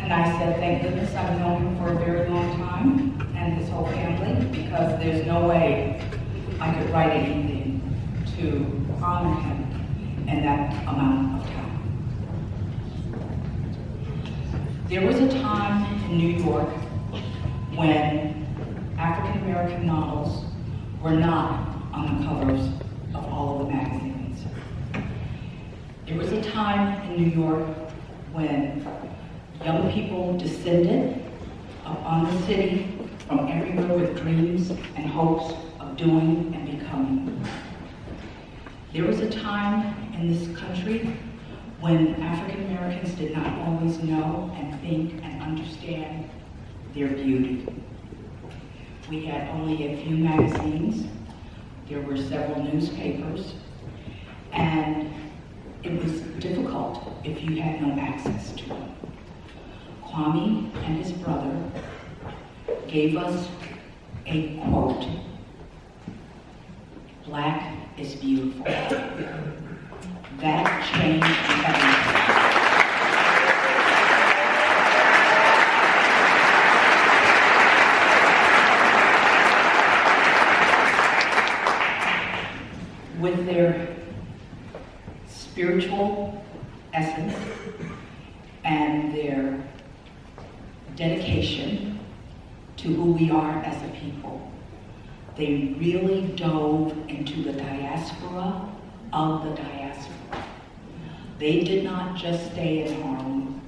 And I said, thank goodness I've known him for a very long time, and his whole family, because there's no way I could write anything to honor him in that amount of time. There was a time in New York when African American models were not on the covers of all of the magazines. There was a time in New York when young people descended upon the city from everywhere with dreams and hopes of doing and becoming. There was a time in this country when African Americans did not always know and think and understand their beauty. We had only a few magazines, there were several newspapers, and it was difficult if you had no access to them. Kwame and his brother gave us a quote, "Black is beautiful." That changed everything. With their spiritual essence and their dedication to who we are as a people, they really dove into the diaspora of the diaspora. They did not just stay in Harlem.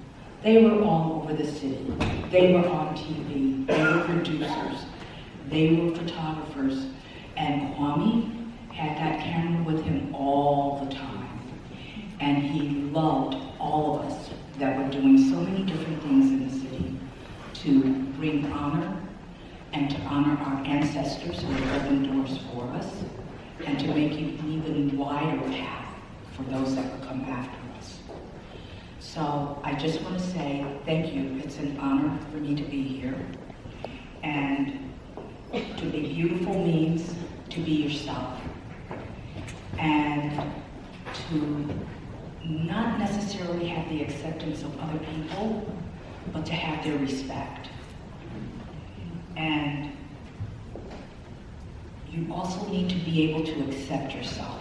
They were all over the city. They were on TV. They were producers. They were photographers. And Kwame had that camera with him all the time. And he loved all of us that were doing so many different things in the city to bring honor and to honor our ancestors who have opened doors for us and to make an even wider path for those that will come after us. So I just want to say thank you. It's an honor for me to be here. And to be beautiful means to be yourself. And to not necessarily have the acceptance of other people, but to have their respect. And you also need to be able to accept yourself.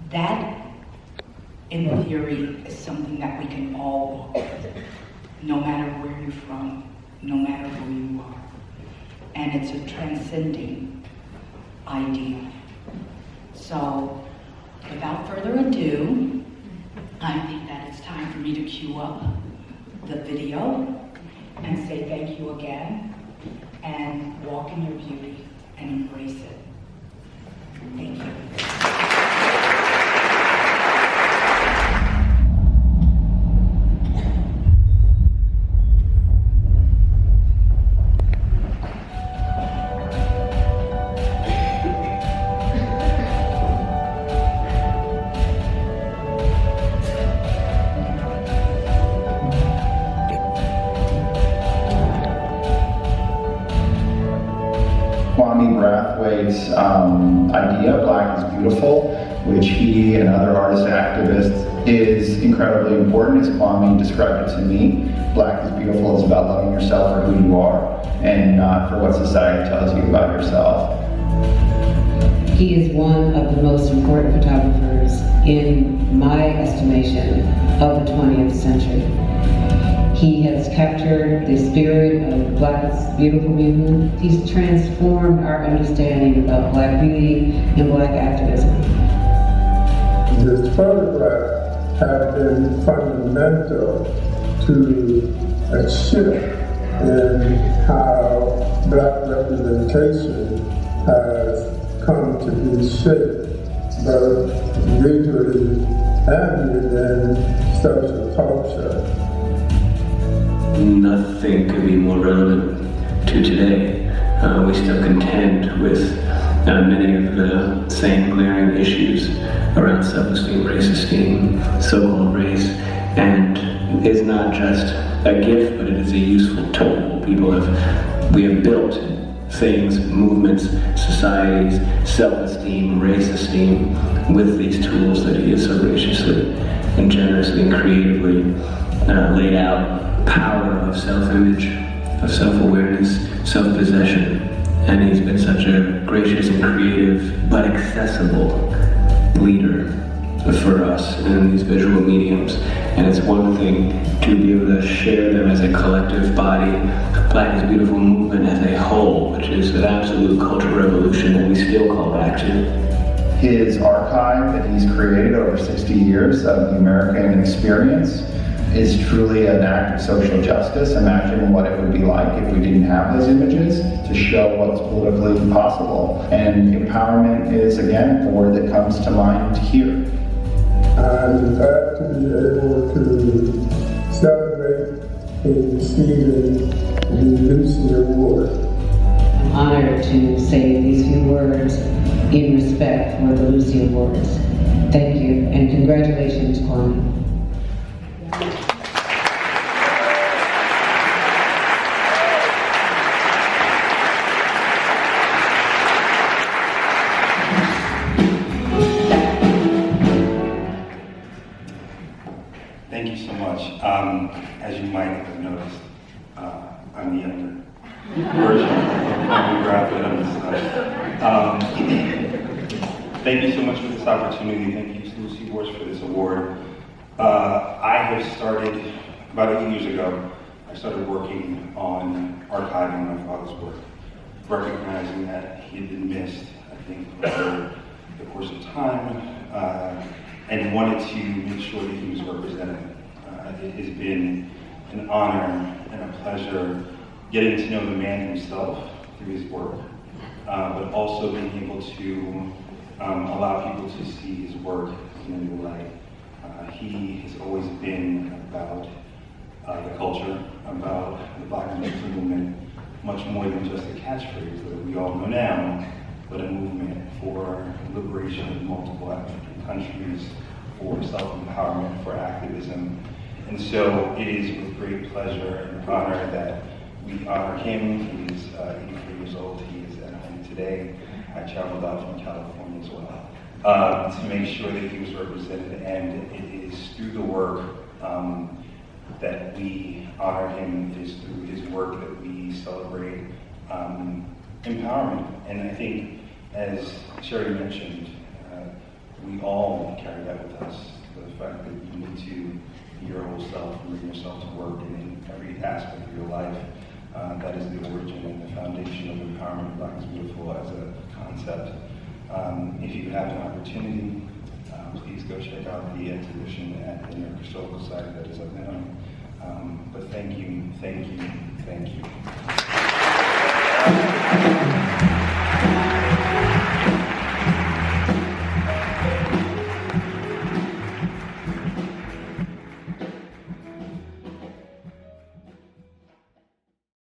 That, in theory, is something that we can all walk with, no matter where you're from, no matter who you are. And it's a transcending idea. So, without further ado, I think that it's time for me to cue up the video and say thank you again and walk in your beauty and embrace it. Thank you. Kwame Brathwaite's idea, Black is Beautiful, which he and other artists and activists is incredibly important. As Kwame described it to me, Black is Beautiful is about loving yourself for who you are and not for what society tells you about yourself. He is one of the most important photographers in my estimation of the 20th century. He has captured the spirit of the Black is Beautiful movement. He's transformed our understanding about Black beauty and Black activism. His photographs have been fundamental to a shift in how Black representation has come to be shaped, both visually and within social culture. Nothing could be more relevant to today. We still contend with many of the same glaring issues around self-esteem, race esteem, so-called race, and it's not just a gift, but it is a useful tool. We have built things, movements, societies, self-esteem, race esteem with these tools that he has so graciously and generously and creatively laid out power of self-image, of self-awareness, self-possession. And he's been such a gracious and creative but accessible leader for us in these visual mediums. And it's one thing to be able to share them as a collective body, Black is Beautiful movement as a whole, which is an absolute cultural revolution that we still call back to. His archive that he's created over 60 years of the American experience is truly an act of social justice. Imagine what it would be like if we didn't have those images to show what's politically possible. And empowerment is, again, a word that comes to mind here. I'm glad to be able to celebrate in receiving the Lucie Awards. I'm honored to say these few words in respect for the Lucie Awards. Thank you, and congratulations, Kwame. Thank you so much. As you might have noticed, I'm the younger version of Kwame Brathwaite on this side. Thank you so much for this opportunity. Thank you to Lucie Awards for this award. I have started, about 8 years ago, I started working on archiving my father's work, recognizing that he had been missed, I think, over the course of time, and wanted to make sure that he was represented. It has been an honor and a pleasure getting to know the man himself through his work, but also being able to allow people to see his work in a new light. He has always been about the culture, about the Black movement, much more than just a catchphrase that we all know now, but a movement for liberation of multiple African countries, for self-empowerment, for activism. And so it is with great pleasure and honor that we honor him. He is 83 years old. He is at home today. I traveled out from California as well to make sure that he was represented. And it is through the work that we honor him. It is through his work that we celebrate empowerment. And I think, as Sherry mentioned, we all carry that with us. The fact that you need to be your whole self and bring yourself to work in every aspect of your life. That is the origin and the foundation of empowerment. Black is Beautiful as a concept. If you have an opportunity, please go check out the exhibition at the New York Historical Society that is up now. But thank you, thank you, thank you.